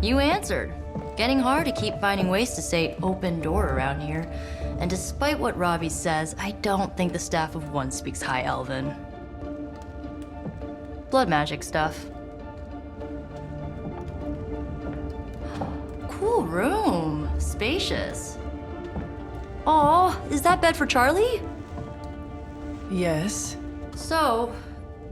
You answered. Getting hard to keep finding ways to say open door around here. And despite what Robbie says, I don't think the staff of one speaks High Elven. Blood magic stuff. Cool room. Spacious. Aw, is that bed for Charlie? Yes. So,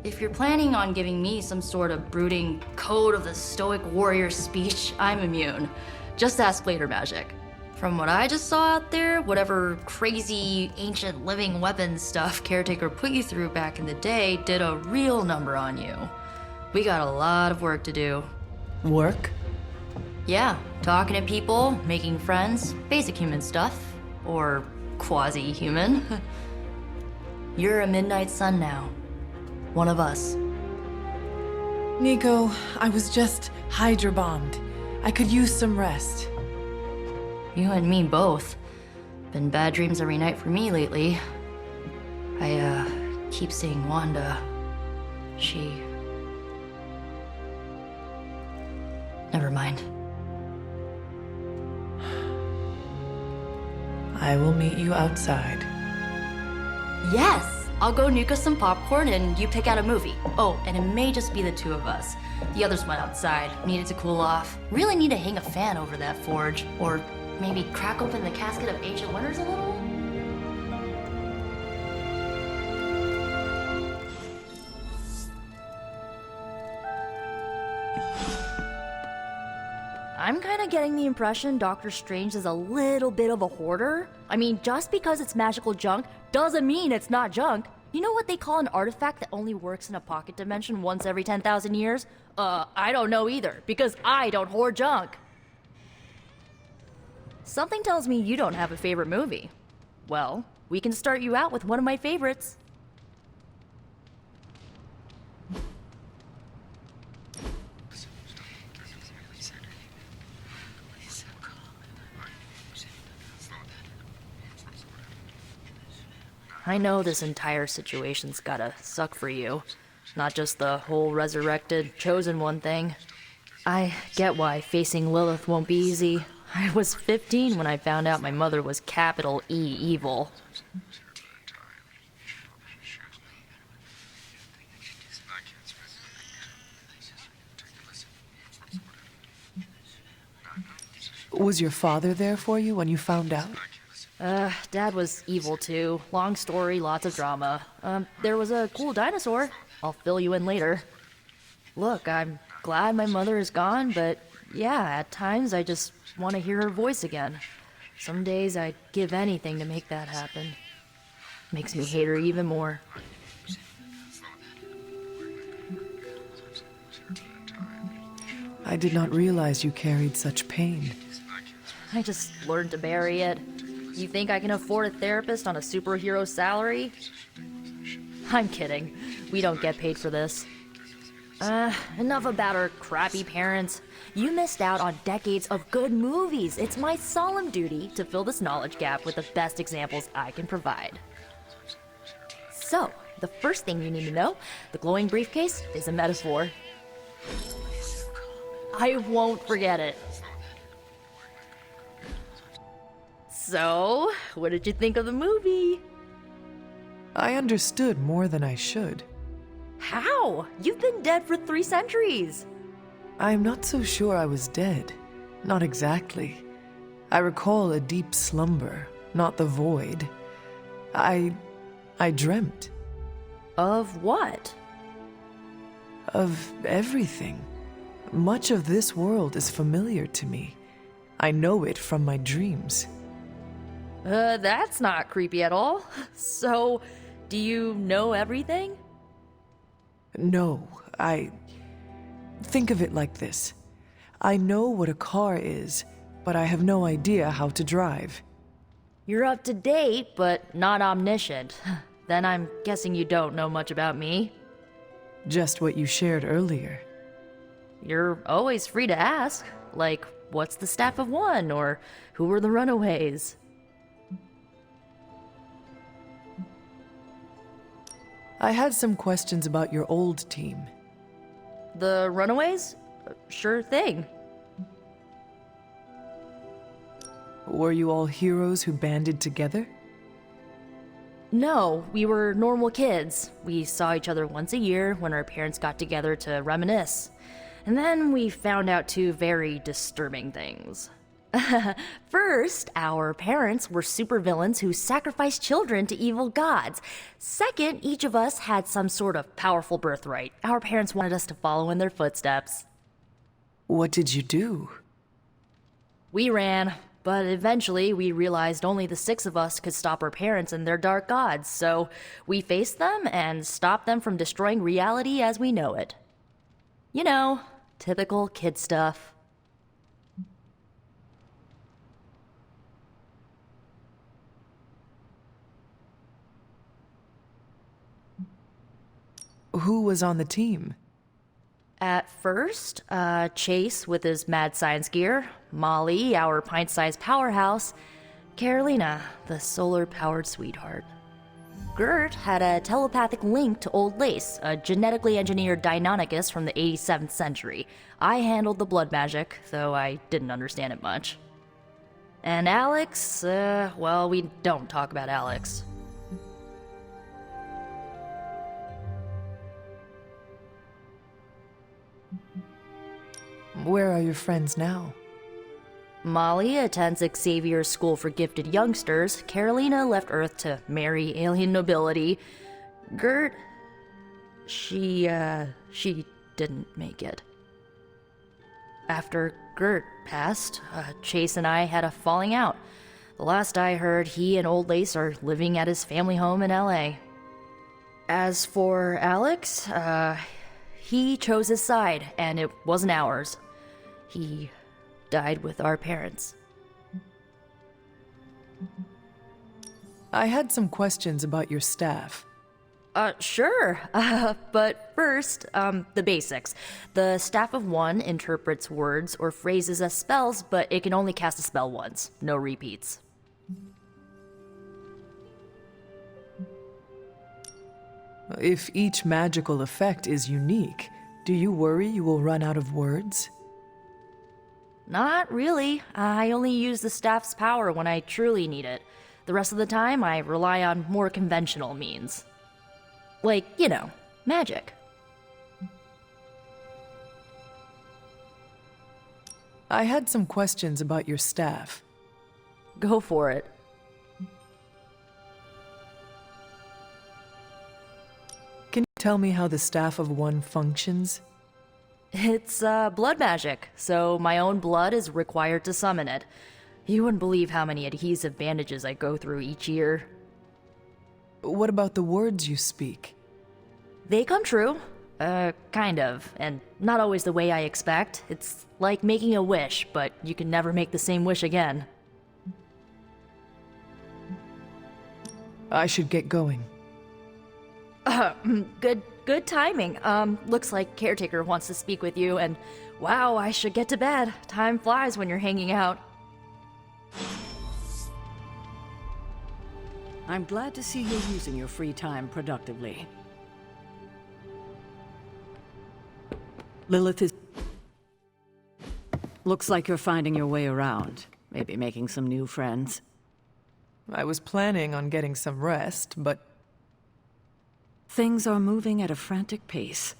if you're planning on giving me some sort of brooding code of the stoic warrior speech, I'm immune. Just ask later, magic. From what I just saw out there, whatever crazy ancient living weapons stuff Caretaker put you through back in the day did a real number on you. We got a lot of work to do. Work? Yeah, talking to people, making friends, basic human stuff. Or quasi-human. You're a midnight sun now. One of us. Nico, I was just Hydra bombed. I could use some rest. You and me both. Been bad dreams every night for me lately. I, keep seeing Wanda. She... Never mind. I will meet you outside. Yes! I'll go nuke us some popcorn and you pick out a movie. Oh, and it may just be the two of us. The others went outside, needed to cool off. Really need to hang a fan over that forge. Or maybe crack open the casket of ancient wonders a little? I'm kinda getting the impression Doctor Strange is a little bit of a hoarder. I mean, just because it's magical junk doesn't mean it's not junk. You know what they call an artifact that only works in a pocket dimension once every 10,000 years? I don't know either, because I don't hoard junk. Something tells me you don't have a favorite movie. Well, we can start you out with one of my favorites. I know this entire situation's gotta suck for you. Not just the whole resurrected, chosen one thing. I get why facing Lilith won't be easy. I was 15 when I found out my mother was capital E evil. Was your father there for you when you found out? Dad was evil too. Long story, lots of drama. There was a cool dinosaur. I'll fill you in later. Look, I'm glad my mother is gone, but yeah, at times I just want to hear her voice again. Some days I'd give anything to make that happen. Makes me hate her even more. I did not realize you carried such pain. I just learned to bury it. You think I can afford a therapist on a superhero salary? I'm kidding. We don't get paid for this. Enough about our crappy parents. You missed out on decades of good movies. It's my solemn duty to fill this knowledge gap with the best examples I can provide. So, the first thing you need to know, the glowing briefcase is a metaphor. I won't forget it. So, what did you think of the movie? I understood more than I should. How? You've been dead for 3 centuries. I'm not so sure I was dead. Not exactly. I recall a deep slumber, not the void. I dreamt. Of what? Of everything. Much of this world is familiar to me. I know it from my dreams. That's not creepy at all. So, do you know everything? No, think of it like this. I know what a car is, but I have no idea how to drive. You're up to date, but not omniscient. Then I'm guessing you don't know much about me. Just what you shared earlier. You're always free to ask. Like, what's the staff of one? Or who were the runaways? I had some questions about your old team. The runaways? Sure thing. Were you all heroes who banded together? No, we were normal kids. We saw each other once a year when our parents got together to reminisce. And then we found out two very disturbing things. First, our parents were supervillains who sacrificed children to evil gods. Second, each of us had some sort of powerful birthright. Our parents wanted us to follow in their footsteps. What did you do? We ran, but eventually we realized only the six of us could stop our parents and their dark gods, so we faced them and stopped them from destroying reality as we know it. You know, typical kid stuff. Who was on the team? At first, Chase with his mad science gear, Molly, our pint-sized powerhouse, Carolina, the solar-powered sweetheart. Gert had a telepathic link to Old Lace, a genetically engineered Deinonychus from the 87th century. I handled the blood magic, though I didn't understand it much. And Alex, well, we don't talk about Alex. Where are your friends now? Molly attends Xavier's School for Gifted Youngsters. Carolina left Earth to marry alien nobility. Gert... she didn't make it. After Gert passed, Chase and I had a falling out. The last I heard, he and Old Lace are living at his family home in LA. As for Alex, he chose his side, and it wasn't ours. He died with our parents. I had some questions about your staff. Sure. But first, the basics. The Staff of One interprets words or phrases as spells, but it can only cast a spell once. No repeats. If each magical effect is unique, do you worry you will run out of words? Not really. I only use the staff's power when I truly need it. The rest of the time, I rely on more conventional means. Like, you know, magic. I had some questions about your staff. Go for it. Can you tell me how the Staff of One functions? It's, blood magic, so my own blood is required to summon it. You wouldn't believe how many adhesive bandages I go through each year. What about the words you speak? They come true. Kind of, and not always the way I expect. It's like making a wish, but you can never make the same wish again. I should get going. Good timing. Looks like Caretaker wants to speak with you, and wow, I should get to bed. Time flies when you're hanging out. I'm glad to see you're using your free time productively. Lilith is... Looks like you're finding your way around. Maybe making some new friends. I was planning on getting some rest, but... Things are moving at a frantic pace.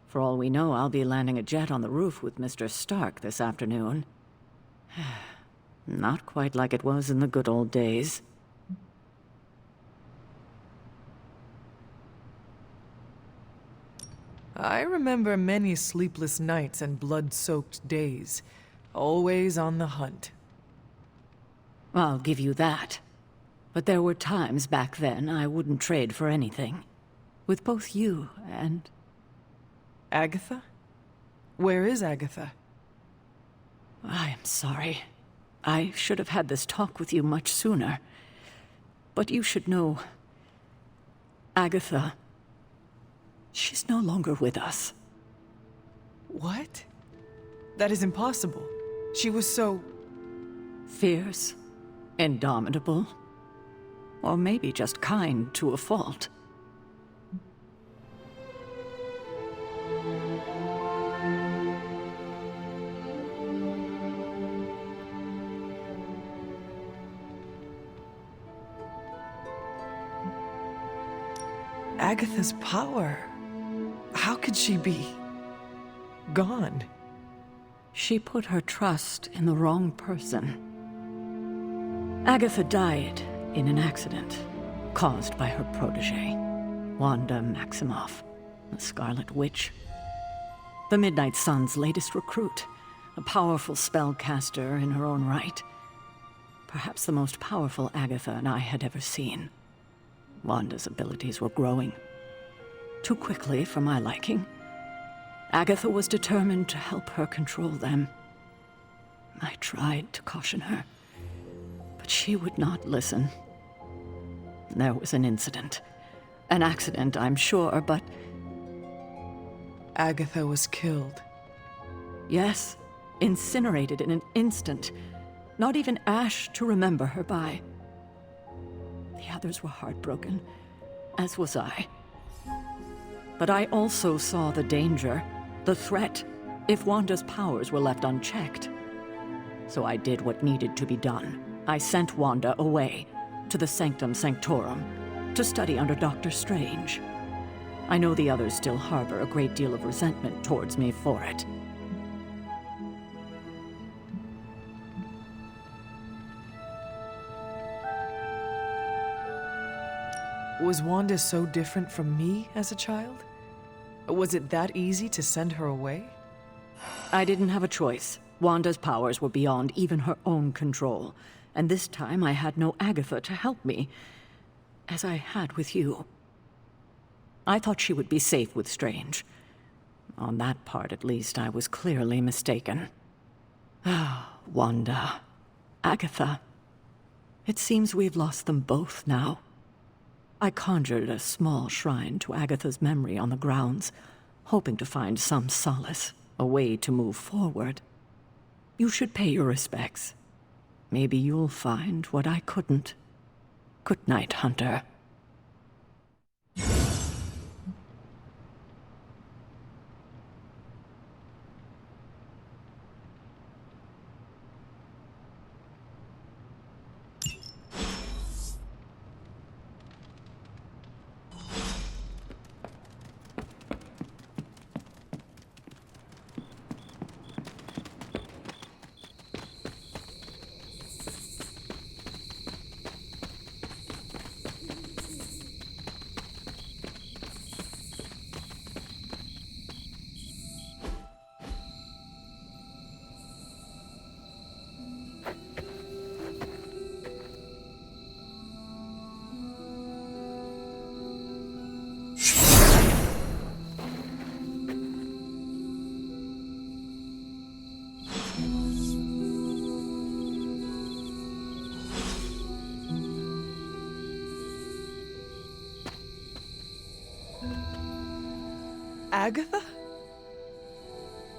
For all we know, I'll be landing a jet on the roof with Mr. Stark this afternoon. Not quite like it was in the good old days. I remember many sleepless nights and blood-soaked days. Always on the hunt. I'll give you that. But there were times back then I wouldn't trade for anything. With both you and... Agatha? Where is Agatha? I am sorry. I should have had this talk with you much sooner. But you should know... Agatha... She's no longer with us. What? That is impossible. She was so... Fierce, indomitable, or maybe just kind to a fault. Agatha's power. How could she be gone? She put her trust in the wrong person. Agatha died in an accident caused by her protege, Wanda Maximoff, the Scarlet Witch. The Midnight Sun's latest recruit, a powerful spellcaster in her own right. Perhaps the most powerful Agatha and I had ever seen. Wanda's abilities were growing. Too quickly for my liking. Agatha was determined to help her control them. I tried to caution her, but she would not listen. There was an incident. An accident, I'm sure, but... Agatha was killed. Yes, incinerated in an instant. Not even ash to remember her by. The others were heartbroken, as was I. But I also saw the danger, the threat, if Wanda's powers were left unchecked. So I did what needed to be done. I sent Wanda away, to the Sanctum Sanctorum, to study under Dr. Strange. I know the others still harbor a great deal of resentment towards me for it. Was Wanda so different from me as a child? Was it that easy to send her away? I didn't have a choice. Wanda's powers were beyond even her own control, and this time I had no Agatha to help me, as I had with you. I thought she would be safe with Strange. On that part, at least, I was clearly mistaken. Ah, Wanda. Agatha. It seems we've lost them both now. I conjured a small shrine to Agatha's memory on the grounds, hoping to find some solace, a way to move forward. You should pay your respects. Maybe you'll find what I couldn't. Good night, Hunter. Agatha?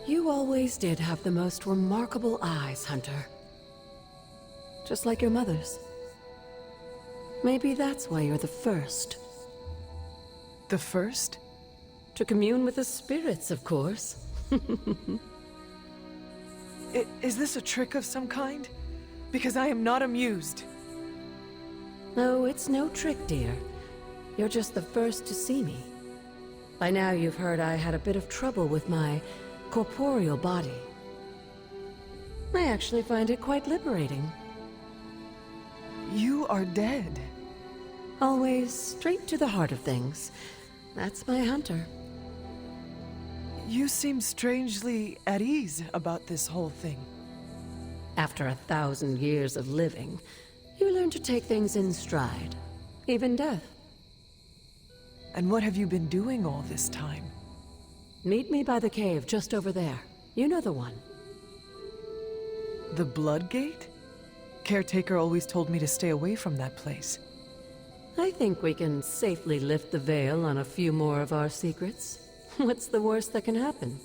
You always did have the most remarkable eyes, Hunter. Just like your mother's. Maybe that's why you're the first. The first? To commune with the spirits, of course. Is this a trick of some kind? Because I am not amused. No, it's no trick, dear. You're just the first to see me. By now you've heard I had a bit of trouble with my corporeal body. I actually find it quite liberating. You are dead. Always straight to the heart of things. That's my Hunter. You seem strangely at ease about this whole thing. After 1,000 years of living, you learn to take things in stride. Even death. And what have you been doing all this time? Meet me by the cave just over there. You know the one. The Blood Gate? Caretaker always told me to stay away from that place. I think we can safely lift the veil on a few more of our secrets. What's the worst that can happen?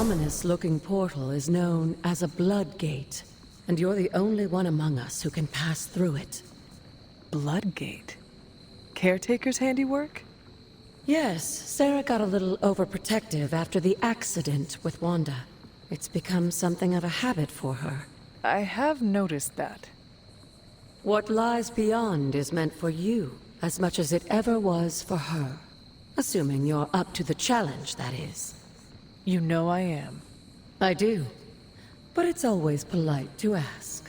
ominous-looking portal is known as a blood gate, and you're the only one among us who can pass through it. Bloodgate? Caretaker's handiwork? Yes, Sarah got a little overprotective after the accident with Wanda. It's become something of a habit for her. I have noticed that. What lies beyond is meant for you, as much as it ever was for her. Assuming you're up to the challenge, that is. You know I am. I do. But it's always polite to ask.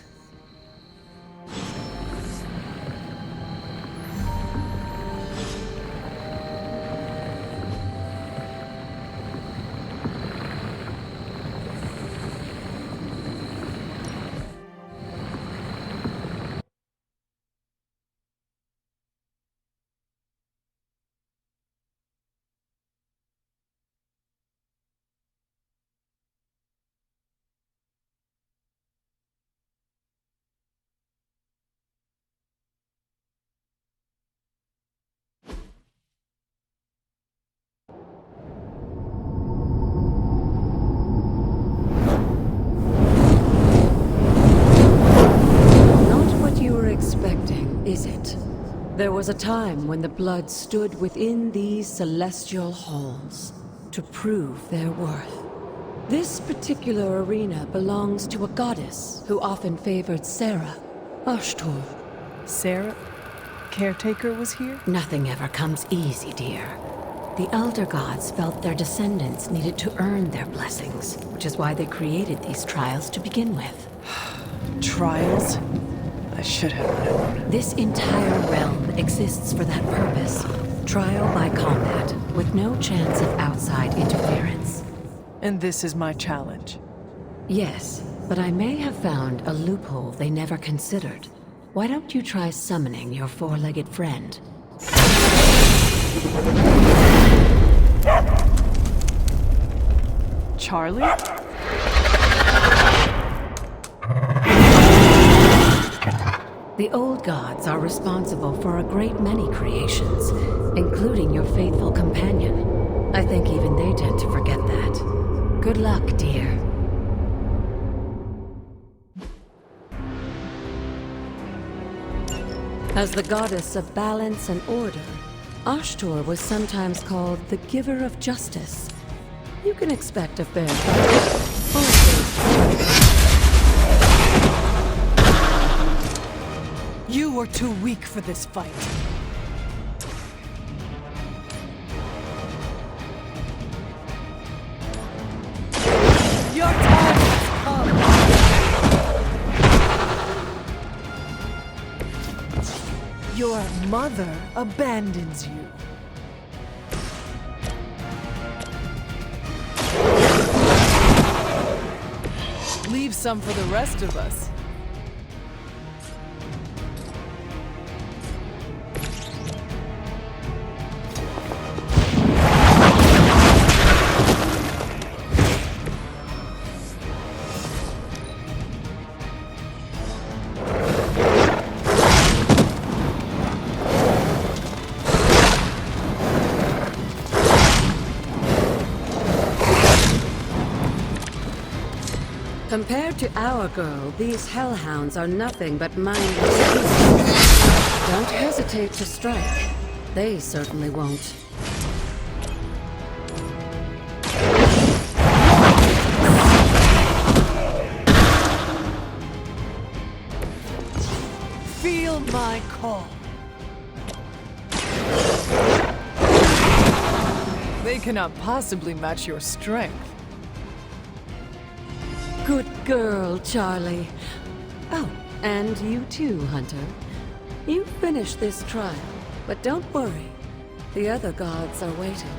Is it? There was a time when the blood stood within these celestial halls to prove their worth. This particular arena belongs to a goddess who often favored Sarah, Ashtor. Sarah? Caretaker was here? Nothing ever comes easy, dear. The Elder Gods felt their descendants needed to earn their blessings, which is why they created these trials to begin with. Trials? I should have known. This entire realm exists for that purpose. Trial by combat, with no chance of outside interference. And this is my challenge. Yes, but I may have found a loophole they never considered. Why don't you try summoning your four-legged friend? Charlie? The old gods are responsible for a great many creations, including your faithful companion. I think even they tend to forget that. Good luck, dear. As the goddess of balance and order, Ashtor was sometimes called the giver of justice. You can expect a fair fight. You were too weak for this fight. Your time has come. Your mother abandons you. Leave some for the rest of us. Compared to our girl, these hellhounds are nothing but mindless beasts. Don't hesitate to strike. They certainly won't. Feel my call. They cannot possibly match your strength. Good girl, Charlie. Oh, and you too, Hunter. You finished this trial, but don't worry. The other gods are waiting.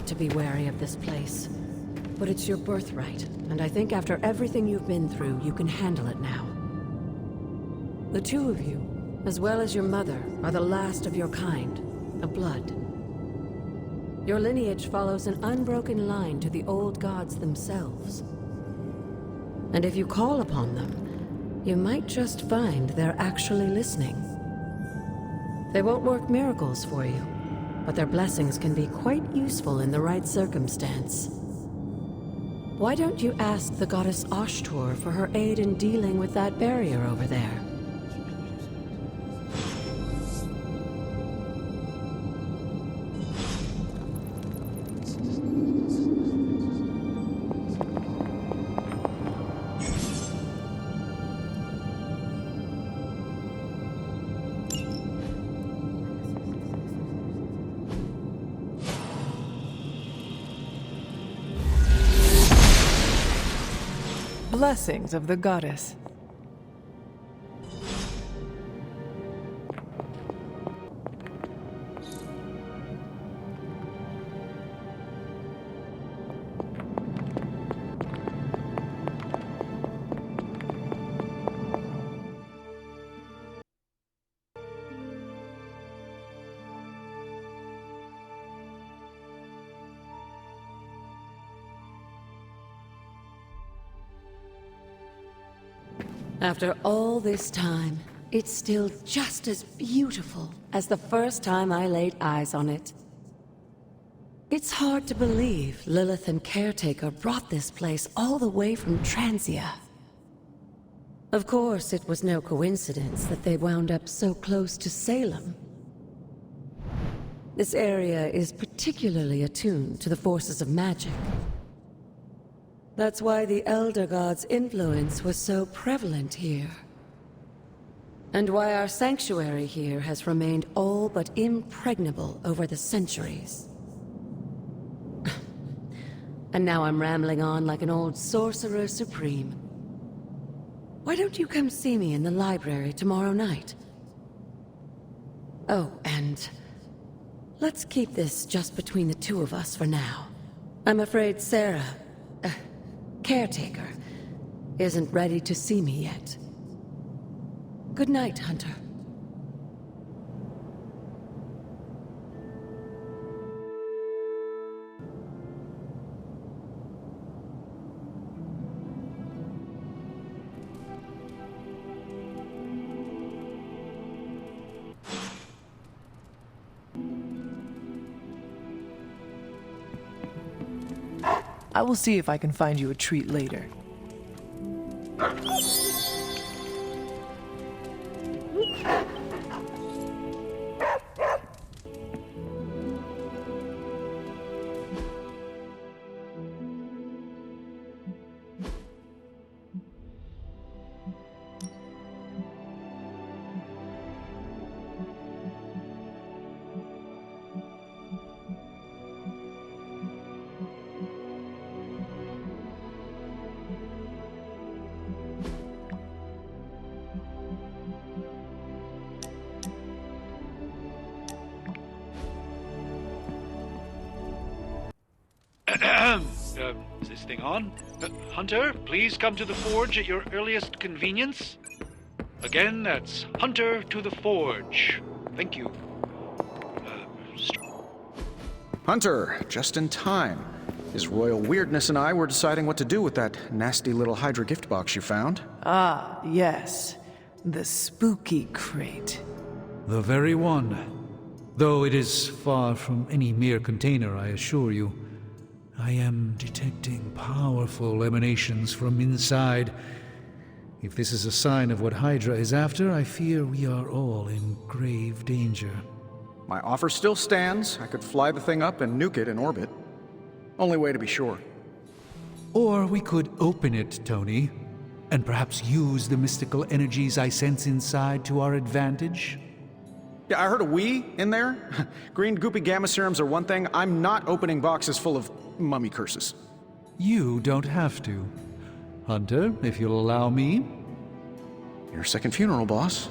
right to be wary of this place. But it's your birthright, and I think after everything you've been through, you can handle it now. The two of you, as well as your mother, are the last of your kind, of blood. Your lineage follows an unbroken line to the old gods themselves. And if you call upon them, you might just find they're actually listening. They won't work miracles for you, but their blessings can be quite useful in the right circumstance. Why don't you ask the goddess Ashtor for her aid in dealing with that barrier over there? Blessings of the goddess. After all this time, it's still just as beautiful as the first time I laid eyes on it. It's hard to believe Lilith and Caretaker brought this place all the way from Transia. Of course, it was no coincidence that they wound up so close to Salem. This area is particularly attuned to the forces of magic. That's why the Elder God's influence was so prevalent here. And why our sanctuary here has remained all but impregnable over the centuries. And now I'm rambling on like an old sorcerer supreme. Why don't you come see me in the library tomorrow night? Oh, and let's keep this just between the two of us for now. I'm afraid Sarah, Caretaker, isn't ready to see me yet. Good night, Hunter. I will see if I can find you a treat later. Is this thing on? Hunter, please come to the forge at your earliest convenience. Again, that's Hunter to the forge. Thank you. Hunter, just in time. His royal weirdness and I were deciding what to do with that nasty little Hydra gift box you found. Ah, yes. The spooky crate. The very one. Though it is far from any mere container, I assure you. I am detecting powerful emanations from inside. If this is a sign of what Hydra is after, I fear we are all in grave danger. My offer still stands. I could fly the thing up and nuke it in orbit. Only way to be sure. Or we could open it, Tony, and perhaps use the mystical energies I sense inside to our advantage. Yeah, I heard a we in there. Green goopy gamma serums are one thing. I'm not opening boxes full of mummy curses. You don't have to. Hunter, if you'll allow me. Your second funeral, boss.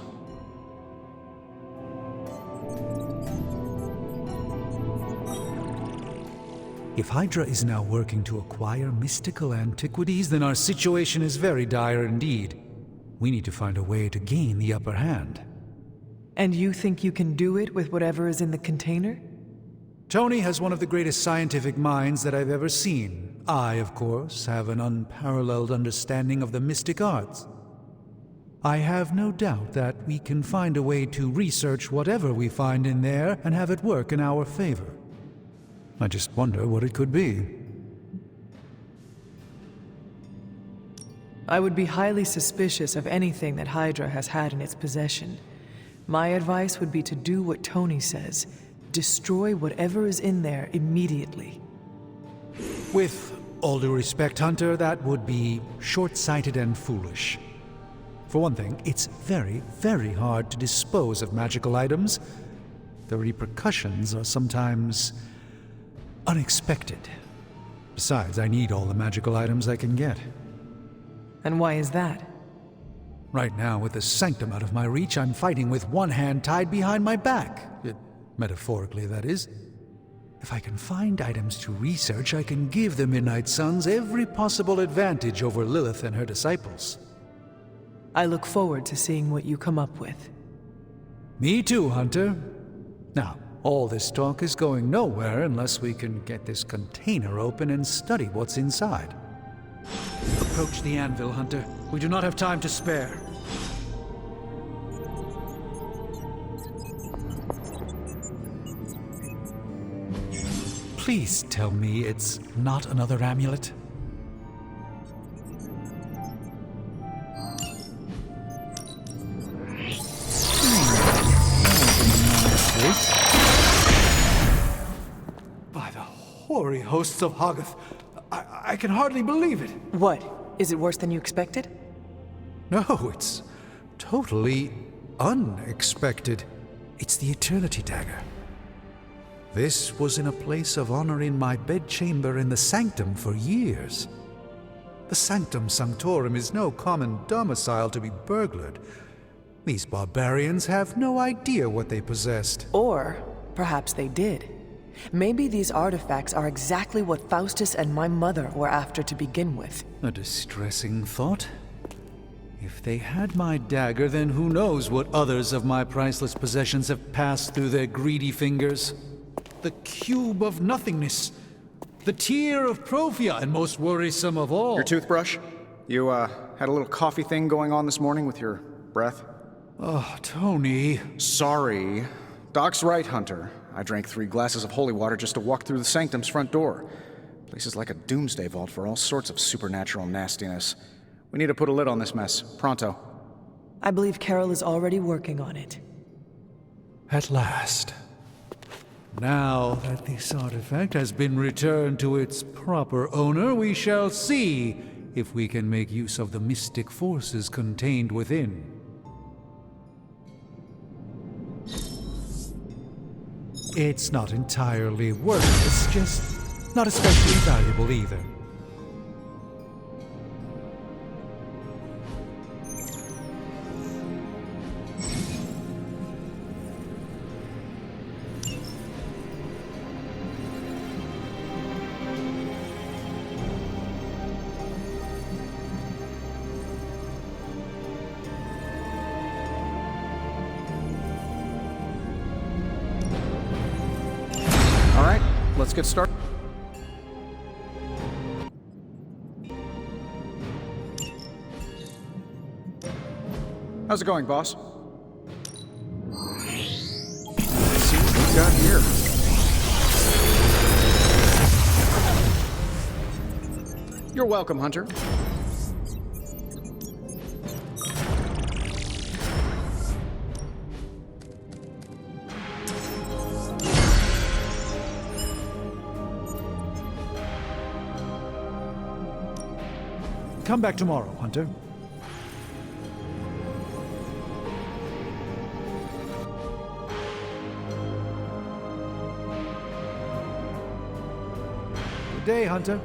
If Hydra is now working to acquire mystical antiquities, then our situation is very dire indeed. We need to find a way to gain the upper hand. And you think you can do it with whatever is in the container? Tony has one of the greatest scientific minds that I've ever seen. I, of course, have an unparalleled understanding of the mystic arts. I have no doubt that we can find a way to research whatever we find in there and have it work in our favor. I just wonder what it could be. I would be highly suspicious of anything that Hydra has had in its possession. My advice would be to do what Tony says. Destroy whatever is in there immediately. With all due respect, Hunter, that would be short-sighted and foolish. For one thing, it's very, very hard to dispose of magical items. The repercussions are sometimes unexpected. Besides, I need all the magical items I can get. And why is that? Right now, with the sanctum out of my reach, I'm fighting with one hand tied behind my back. Metaphorically, that is. If I can find items to research, I can give the Midnight Suns every possible advantage over Lilith and her disciples. I look forward to seeing what you come up with. Me too, Hunter. Now, all this talk is going nowhere unless we can get this container open and study what's inside. Approach the anvil, Hunter. We do not have time to spare. Please tell me it's not another amulet. By the hoary hosts of Hoggoth, I can hardly believe it. What? Is it worse than you expected? No, it's totally unexpected. It's the Eternity Dagger. This was in a place of honor in my bedchamber in the Sanctum for years. The Sanctum Sanctorum is no common domicile to be burglared. These barbarians have no idea what they possessed. Or perhaps they did. Maybe these artifacts are exactly what Faustus and my mother were after to begin with. A distressing thought. If they had my dagger, then who knows what others of my priceless possessions have passed through their greedy fingers. The cube of nothingness. The tear of Prophia, and most worrisome of all. Your toothbrush? You, had a little coffee thing going on this morning with your breath? Oh, Tony. Sorry. Doc's right, Hunter. I drank 3 glasses of holy water just to walk through the Sanctum's front door. Place is like a doomsday vault for all sorts of supernatural nastiness. We need to put a lid on this mess. Pronto. I believe Carol is already working on it. At last. Now that this artifact has been returned to its proper owner, we shall see if we can make use of the mystic forces contained within. It's not entirely worthless, just not especially valuable either. Let's get started. How's it going, boss? Let's see what we've got here. You're welcome, Hunter. Come back tomorrow, Hunter. Good day, Hunter.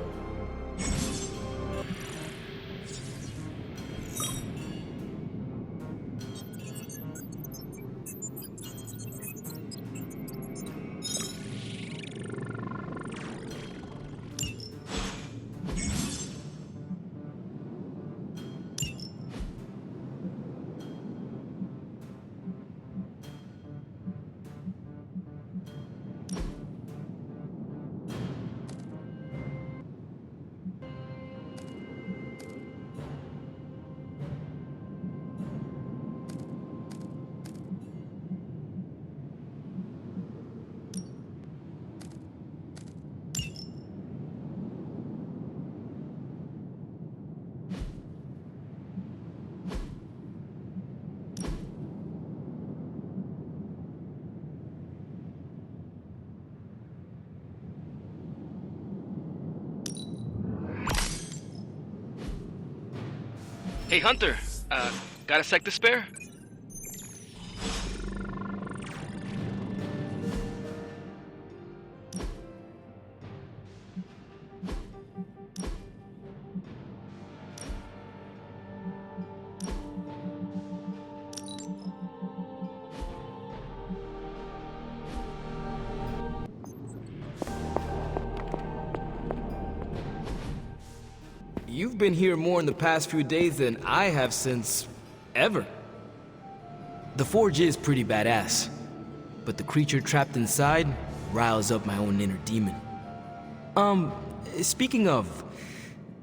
Hey, Hunter. Got a sec to spare? You've been here more in the past few days than I have since... ever. The forge is pretty badass, but the creature trapped inside riles up my own inner demon. Speaking of,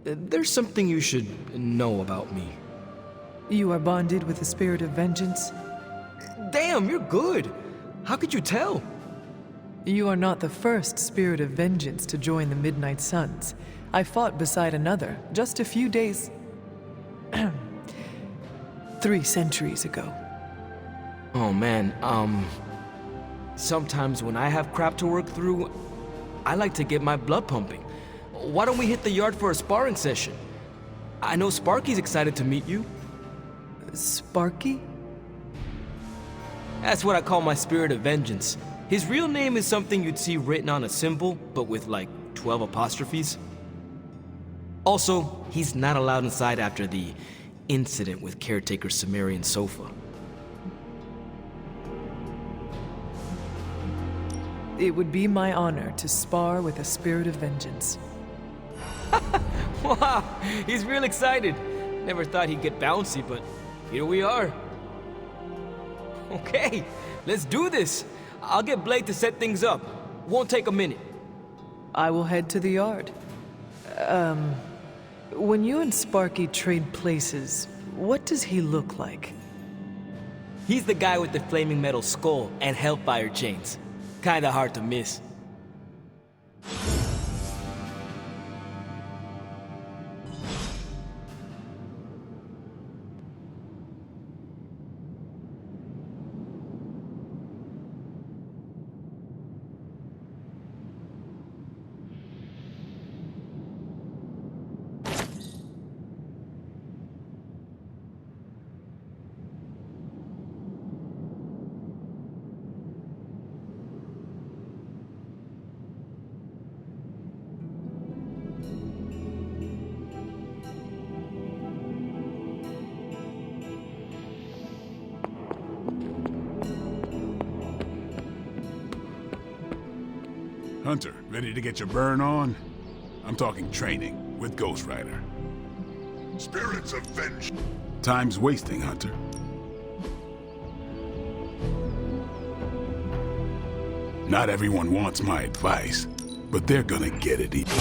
there's something you should know about me. You are bonded with the spirit of vengeance? Damn, you're good! How could you tell? You are not the first spirit of vengeance to join the Midnight Suns. I fought beside another just a few days... 3 centuries ago. Oh man, sometimes when I have crap to work through, I like to get my blood pumping. Why don't we hit the yard for a sparring session? I know Sparky's excited to meet you. Sparky? That's what I call my spirit of vengeance. His real name is something you'd see written on a symbol, but with like 12 apostrophes. Also, he's not allowed inside after the incident with caretaker Sumerian's sofa. It would be my honor to spar with a spirit of vengeance. Wow, he's real excited. Never thought he'd get bouncy, but here we are. Okay, let's do this. I'll get Blade to set things up. Won't take a minute. I will head to the yard. When you and Sparky trade places, what does he look like? He's the guy with the flaming metal skull and hellfire chains. Kinda hard to miss. Hunter, ready to get your burn on? I'm talking training with Ghost Rider. Spirits of vengeance. Time's wasting, Hunter. Not everyone wants my advice, but they're gonna get it either.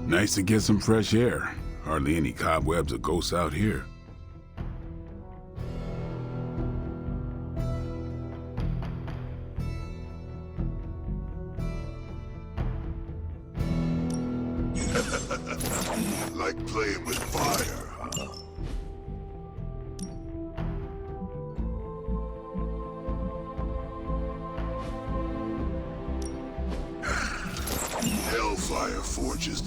Nice to get some fresh air. Hardly any cobwebs or ghosts out here. Like playing with fire, huh? Hellfire forges.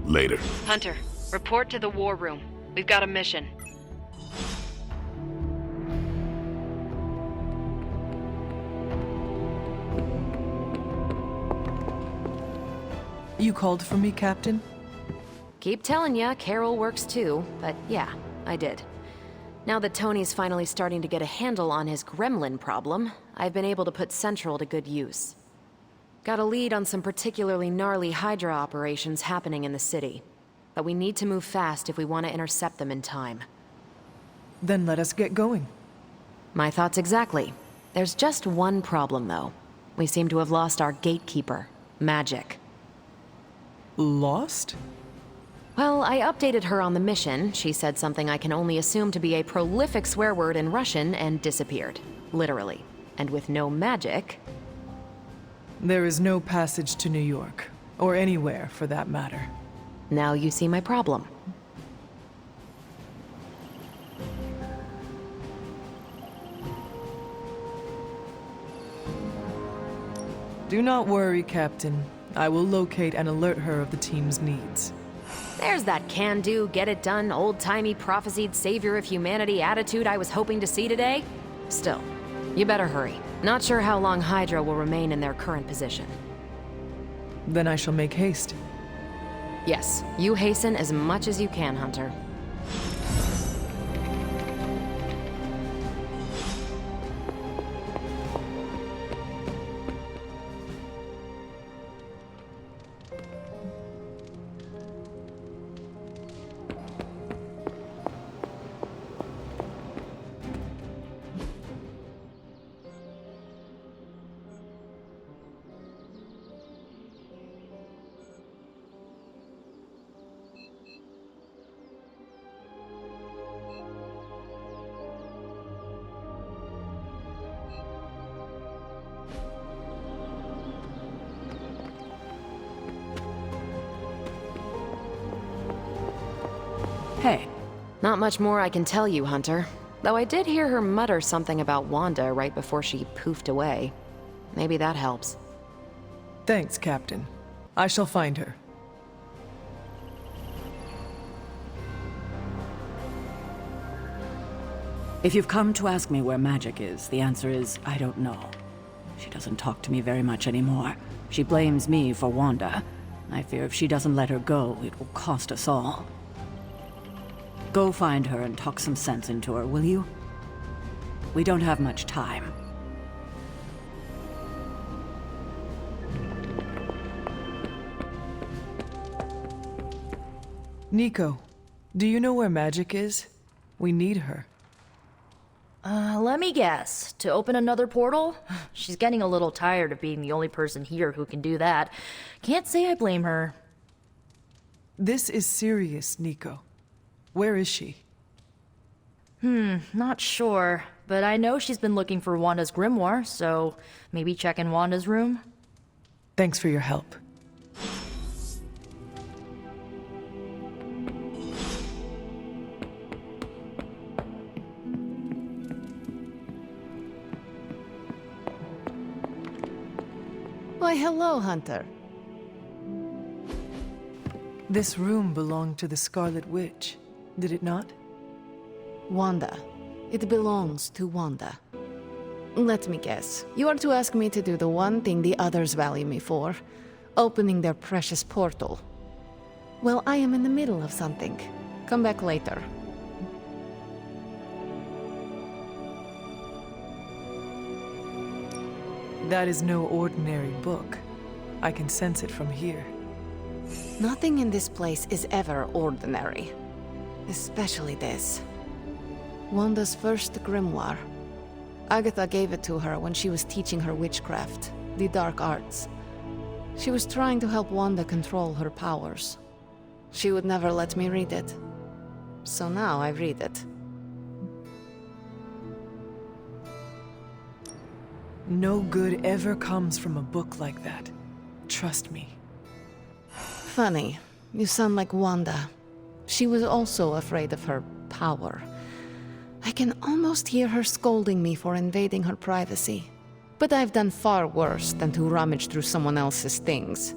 Later. Hunter, report to the war room. We've got a mission. You called for me, Captain? Keep telling ya, Carol works too, but yeah, I did. Now that Tony's finally starting to get a handle on his gremlin problem, I've been able to put Central to good use. Got a lead on some particularly gnarly Hydra operations happening in the city. But we need to move fast if we want to intercept them in time. Then let us get going. My thoughts exactly. There's just one problem, though. We seem to have lost our gatekeeper, Magic. Lost? Well, I updated her on the mission. She said something I can only assume to be a prolific swear word in Russian and disappeared. Literally. And with no magic... There is no passage to New York, or anywhere for that matter. Now you see my problem. Do not worry, Captain. I will locate and alert her of the team's needs. There's that can-do, get-it-done, old-timey prophesied savior of humanity attitude I was hoping to see today. Still, you better hurry. Not sure how long Hydra will remain in their current position. Then I shall make haste. Yes, you hasten as much as you can, Hunter. Hey. Not much more I can tell you, Hunter. Though I did hear her mutter something about Wanda right before she poofed away. Maybe that helps. Thanks, Captain. I shall find her. If you've come to ask me where Magic is, the answer is, I don't know. She doesn't talk to me very much anymore. She blames me for Wanda. I fear if she doesn't let her go, it will cost us all. Go find her and talk some sense into her, will you? We don't have much time. Nico, do you know where Magic is? We need her. Let me guess. To open another portal? She's getting a little tired of being the only person here who can do that. Can't say I blame her. This is serious, Nico. Where is she? Not sure. But I know she's been looking for Wanda's grimoire, so maybe check in Wanda's room? Thanks for your help. Why, hello, Hunter. This room belonged to the Scarlet Witch, did it not? Wanda. It belongs to Wanda. Let me guess. You are to ask me to do the one thing the others value me for. Opening their precious portal. Well, I am in the middle of something. Come back later. That is no ordinary book. I can sense it from here. Nothing in this place is ever ordinary. Especially this. Wanda's first grimoire. Agatha gave it to her when she was teaching her witchcraft, the dark arts. She was trying to help Wanda control her powers. She would never let me read it. So now I read it. No good ever comes from a book like that. Trust me. Funny. You sound like Wanda. She was also afraid of her power. I can almost hear her scolding me for invading her privacy. But I've done far worse than to rummage through someone else's things.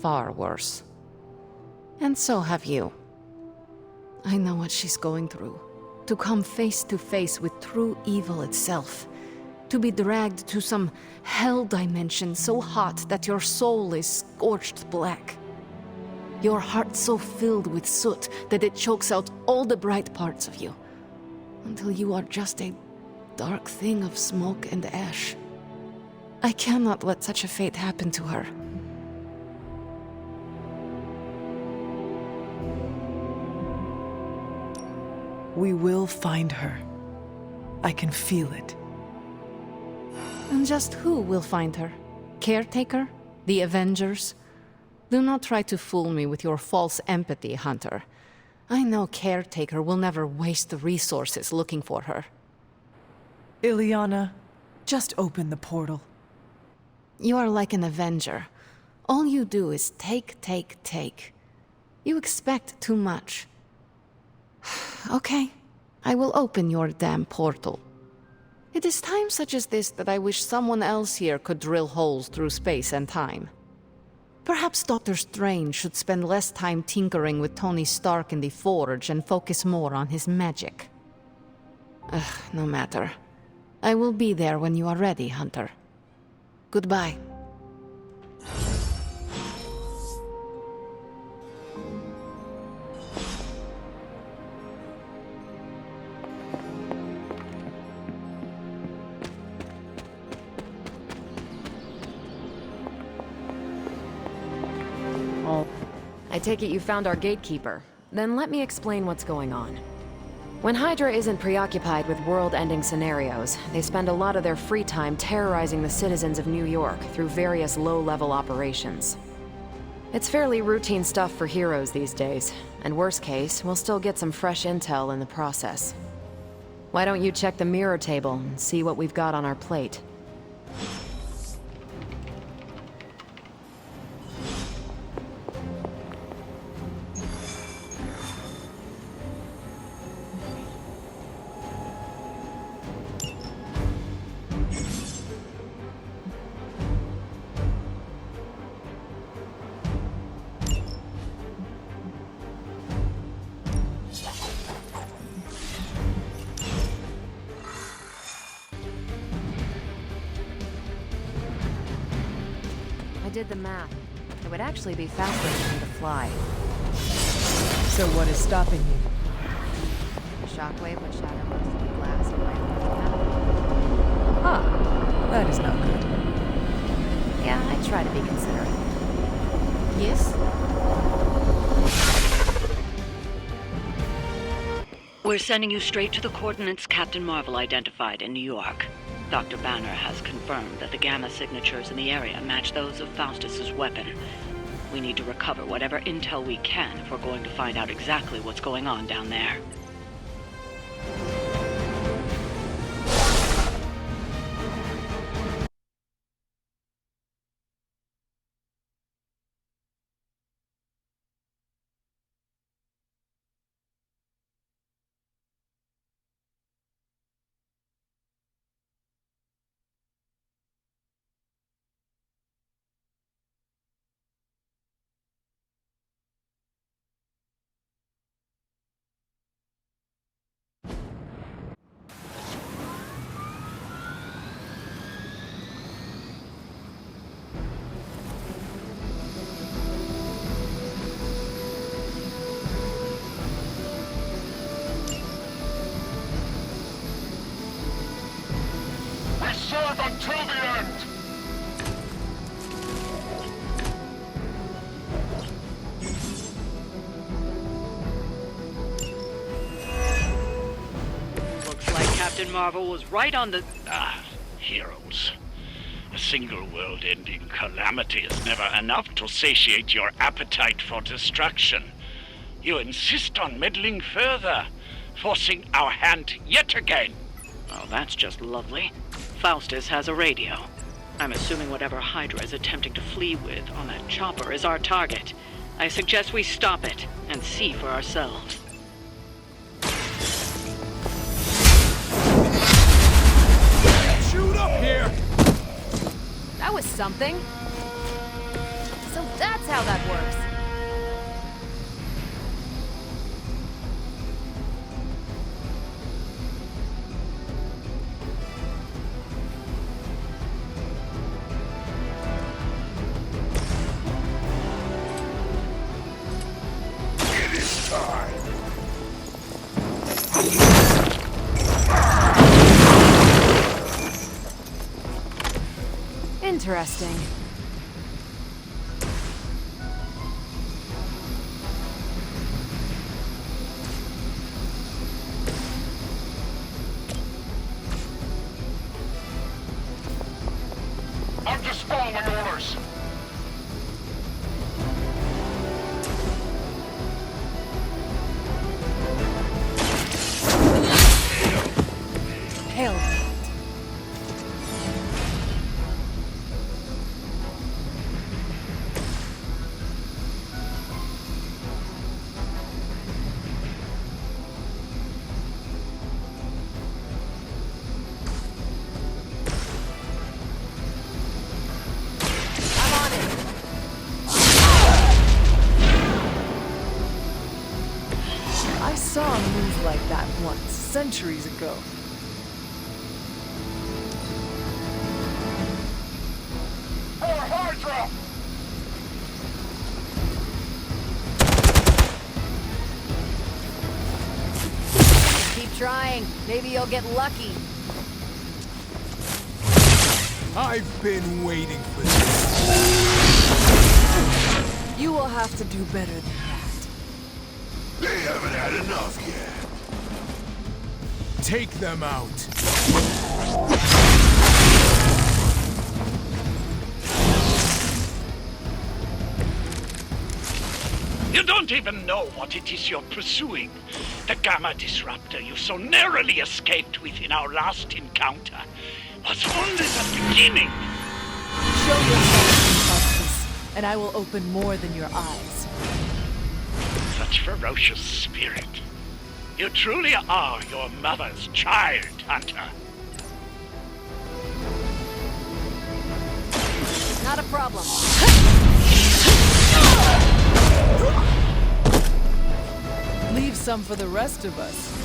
Far worse. And so have you. I know what she's going through. To come face to face with true evil itself. To be dragged to some hell dimension so hot that your soul is scorched black. Your heart so filled with soot that it chokes out all the bright parts of you. Until you are just a dark thing of smoke and ash. I cannot let such a fate happen to her. We will find her. I can feel it. And just who will find her? Caretaker? The Avengers? Do not try to fool me with your false empathy, Hunter. I know Caretaker will never waste the resources looking for her. Ileana, just open the portal. You are like an Avenger. All you do is take, take, take. You expect too much. Okay, I will open your damn portal. It is times such as this that I wish someone else here could drill holes through space and time. Perhaps Doctor Strange should spend less time tinkering with Tony Stark in the Forge and focus more on his magic. No matter. I will be there when you are ready, Hunter. Goodbye. I take it you found our gatekeeper. Then let me explain what's going on. When Hydra isn't preoccupied with world-ending scenarios, they spend a lot of their free time terrorizing the citizens of New York through various low-level operations. It's fairly routine stuff for heroes these days, and worst case, we'll still get some fresh intel in the process. Why don't you check the mirror table and see what we've got on our plate? I did the math. It would actually be faster for me to fly. So what is stopping you? The shockwave would shatter most of the glass in my own. Ah, that is not good. Yeah, I try to be considerate. Yes? We're sending you straight to the coordinates Captain Marvel identified in New York. Dr. Banner has confirmed that the gamma signatures in the area match those of Faustus's weapon. We need to recover whatever intel we can if we're going to find out exactly what's going on down there. Serve until the end! Looks like Captain Marvel was right on the... Heroes. A single world-ending calamity is never enough to satiate your appetite for destruction. You insist on meddling further, forcing our hand yet again. Well, that's just lovely. Faustus has a radio. I'm assuming whatever Hydra is attempting to flee with on that chopper is our target. I suggest we stop it and see for ourselves. Shoot up here! That was something. So that's how that works. Interesting. I'm just following orders. Hell. I saw a move like that once, centuries ago. For Hydra! Keep trying. Maybe you'll get lucky. I've been waiting for this. You will have to do better than that. They haven't had enough yet. Take them out. You don't even know what it is you're pursuing. The Gamma Disruptor you so narrowly escaped with in our last encounter was only the beginning. Show yourself, Faustus, and I will open more than your eyes. Such ferocious spirit. You truly are your mother's child, Hunter. Not a problem. Leave some for the rest of us.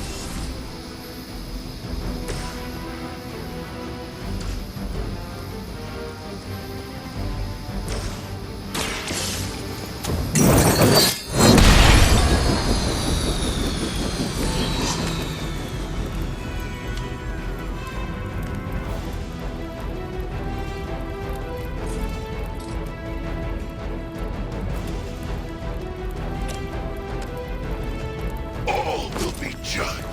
All will be judged.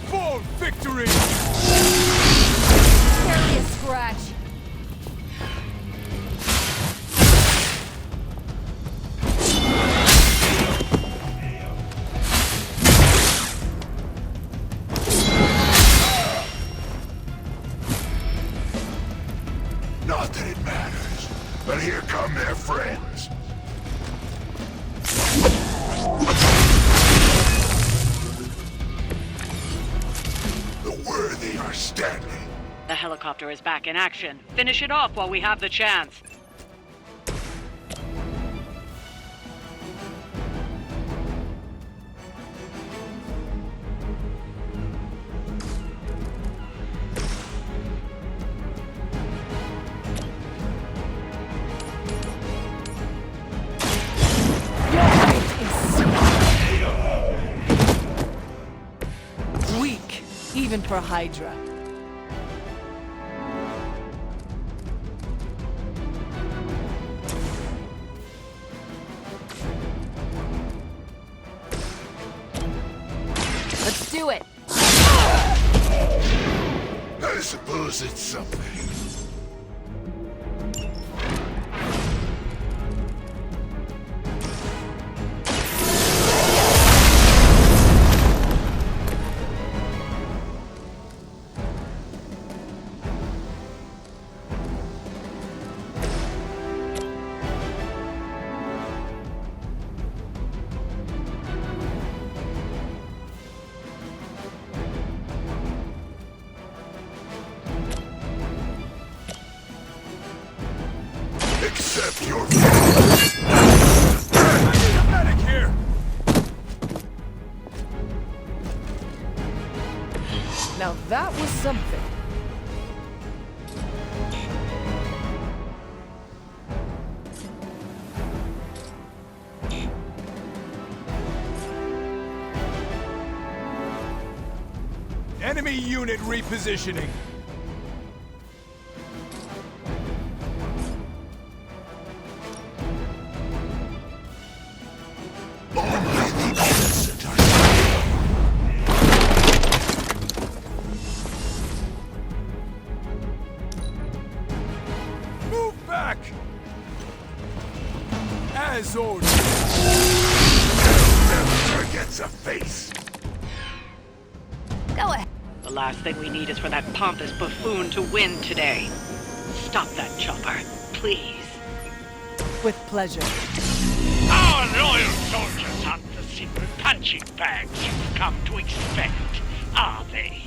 For victory! Barely a scratch. Not that it matters, but here come their friends. The worthy are standing. The helicopter is back in action. Finish it off while we have the chance. Weak, even for Hydra. do it! I suppose it's something. Accept your Medic here! Now that was something. Enemy unit repositioning. Move back! As ordered. never gets a face. Go ahead. The last thing we need is for that pompous buffoon to win today. Stop that chopper, please. With pleasure. Our loyal soldiers aren't the simple punching bags you've come to expect, are they?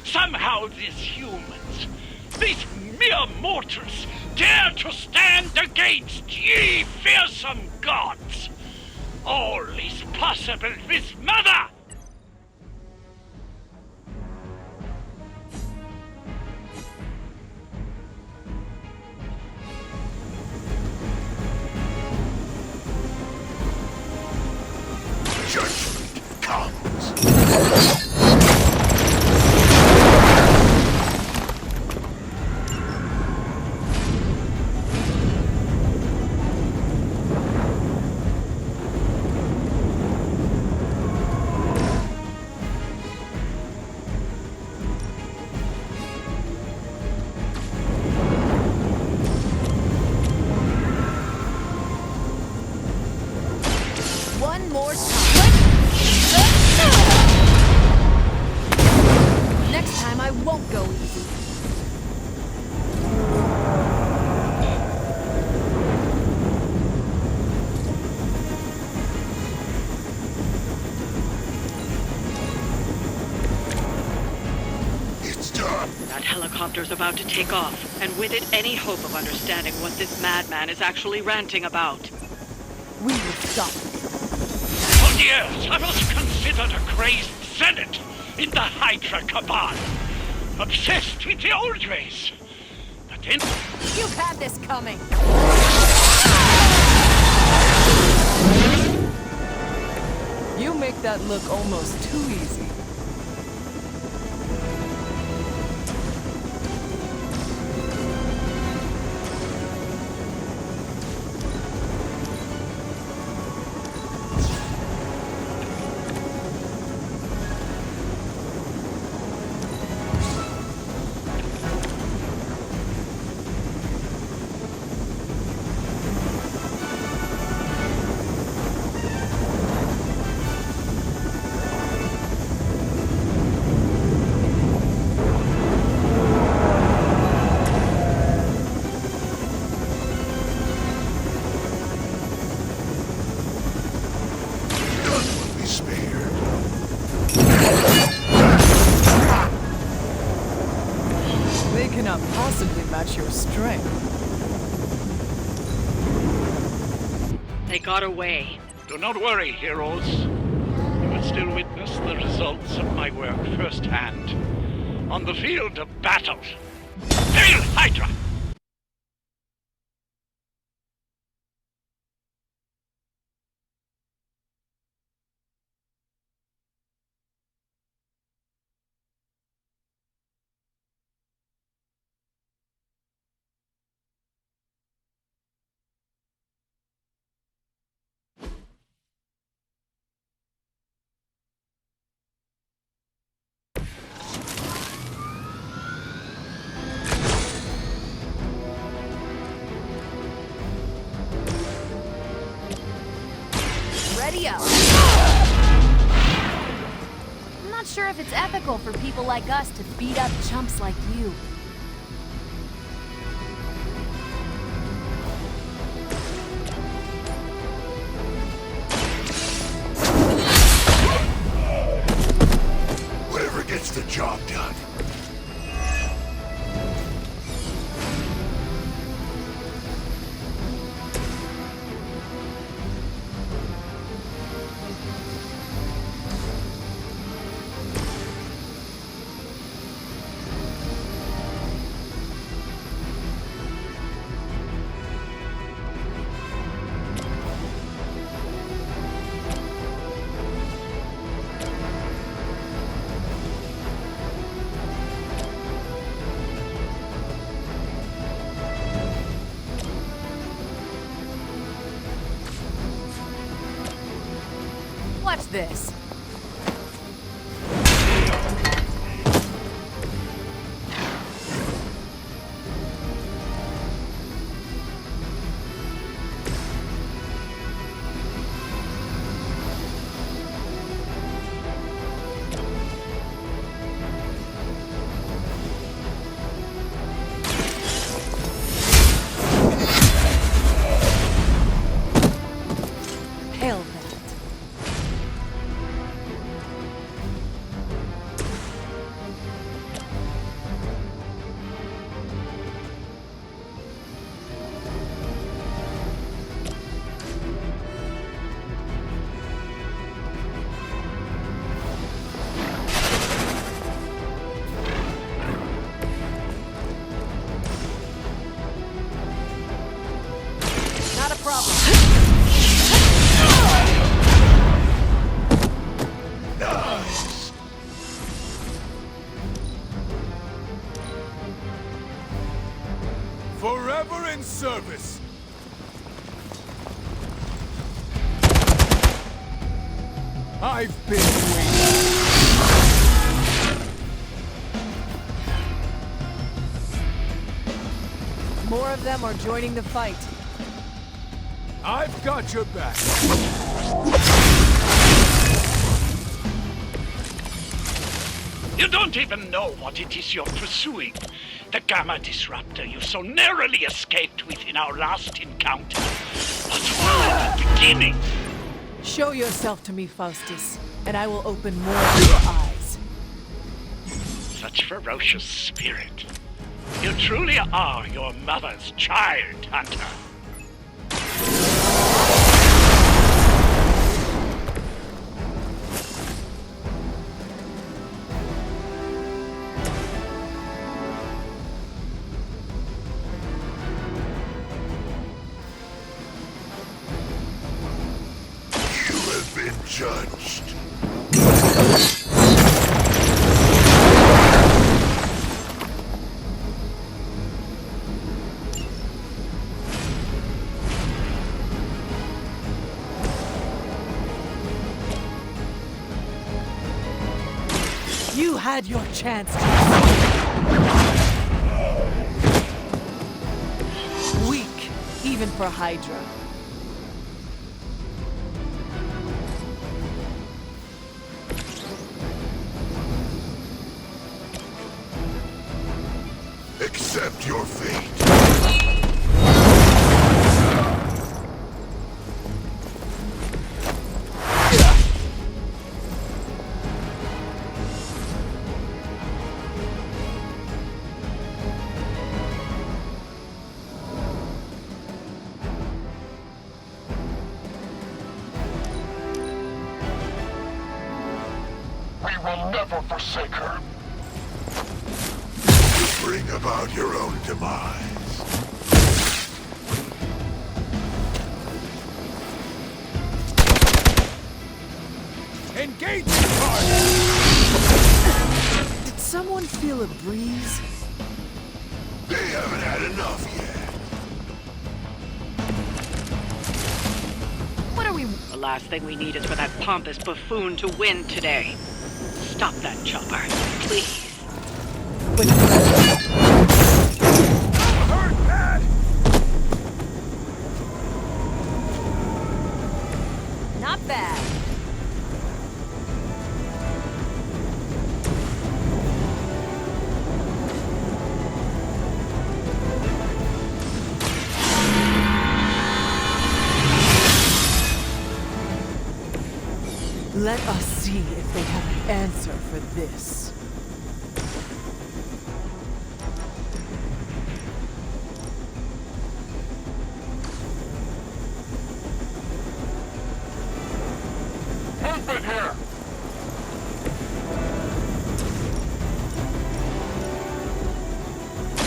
Somehow these humans, these mere mortals, dare to stand against ye fearsome gods. All is possible with Mother! Judgment comes. One more time. Next time I won't go easy. It's done. That helicopter's about to take off, and with it any hope of understanding what this madman is actually ranting about. We will stop. For years, I was considered a crazed zealot in the Hydra cabal. Obsessed with the old ways. But then... You've had this coming. You make that look almost too easy. None will be spared. They cannot possibly match your strength. They got away. Do not worry, heroes. You will still witness the results of my work firsthand. On the field of battle. Hail Hydra! see ya! I'm not sure if it's ethical for people like us to beat up chumps like you. Whatever gets the job done. Watch this. Hail that. Not a problem. Forever in service. I've been waiting. More of them are joining the fight. I've got your back. You don't even know what it is you're pursuing. The Gamma Disruptor you so narrowly escaped with in our last encounter. But what a beginning! Show yourself to me, Faustus, and I will open more of your eyes. Such ferocious spirit. You truly are your mother's child, Hunter. You have been judged. You had your chance. Weak, even for Hydra. Accept your fate. We will never forsake her. Bring about your own demise. Engage the target! Did someone feel a breeze? They haven't had enough yet. What are we... The last thing we need is for that pompous buffoon to win today. Stop that chopper, please. Hurt bad! Not bad. Let us see if they have an answer for this. Movement here!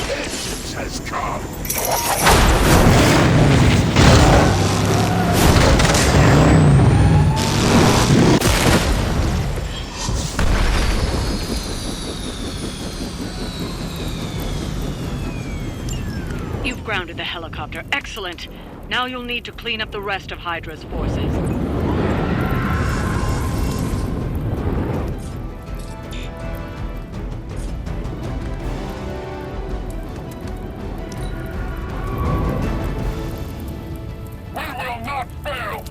Vengeance has come! You've grounded the helicopter. Excellent. Now you'll need to clean up the rest of Hydra's forces. We will not fail!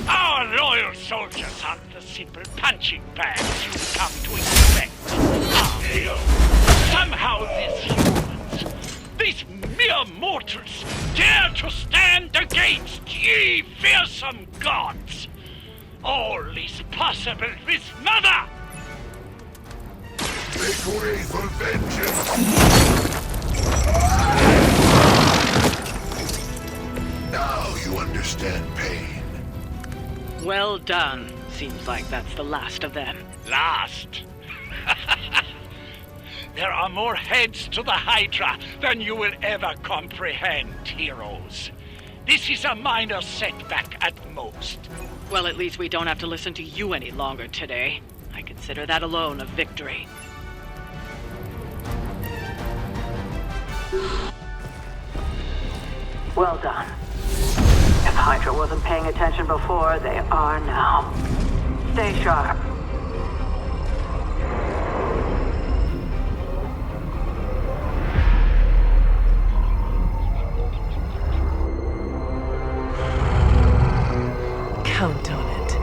Our loyal soldiers aren't the simple punching bags you've come to expect, are they? Somehow these mere mortals, dare to stand against ye fearsome gods. All is possible with Mother! Make way for vengeance! Now you understand pain. Well done. Seems like that's the last of them. Last? There are more heads to the Hydra than you will ever comprehend, heroes. This is a minor setback at most. Well, at least we don't have to listen to you any longer today. I consider that alone a victory. Well done. If Hydra wasn't paying attention before, they are now. Stay sharp. Count on it.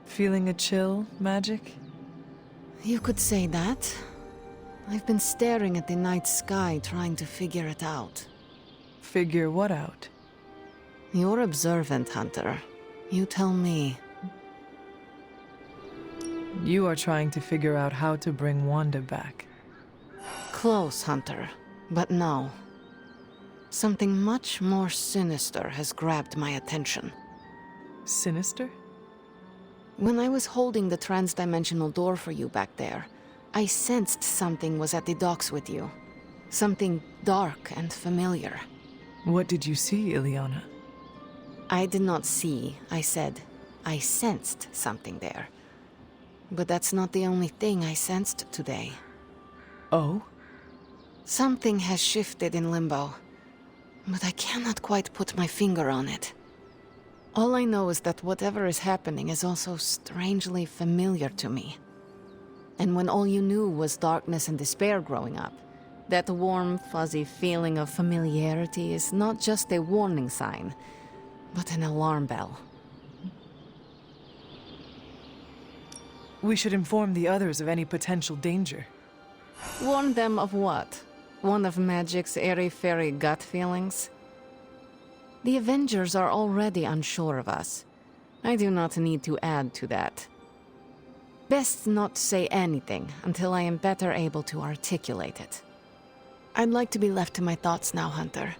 Feeling a chill, Magic? You could say that. I've been staring at the night sky trying to figure it out. Figure what out? You're observant, Hunter. You tell me. You are trying to figure out how to bring Wanda back. Close, Hunter. But no. Something much more sinister has grabbed my attention. Sinister? When I was holding the trans-dimensional door for you back there, I sensed something was at the docks with you. Something dark and familiar. What did you see, Ileana? I did not see, I said. I sensed something there. But that's not the only thing I sensed today. Oh? Something has shifted in Limbo, but I cannot quite put my finger on it. All I know is that whatever is happening is also strangely familiar to me. And when all you knew was darkness and despair growing up, that warm, fuzzy feeling of familiarity is not just a warning sign, but an alarm bell. We should inform the others of any potential danger. Warn them of what? One of magic's airy-fairy gut feelings? The Avengers are already unsure of us. I do not need to add to that. Best not say anything until I am better able to articulate it. I'd like to be left to my thoughts now, Hunter.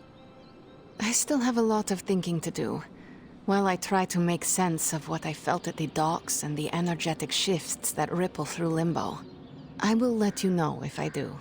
I still have a lot of thinking to do, while I try to make sense of what I felt at the docks and the energetic shifts that ripple through Limbo. I will let you know if I do.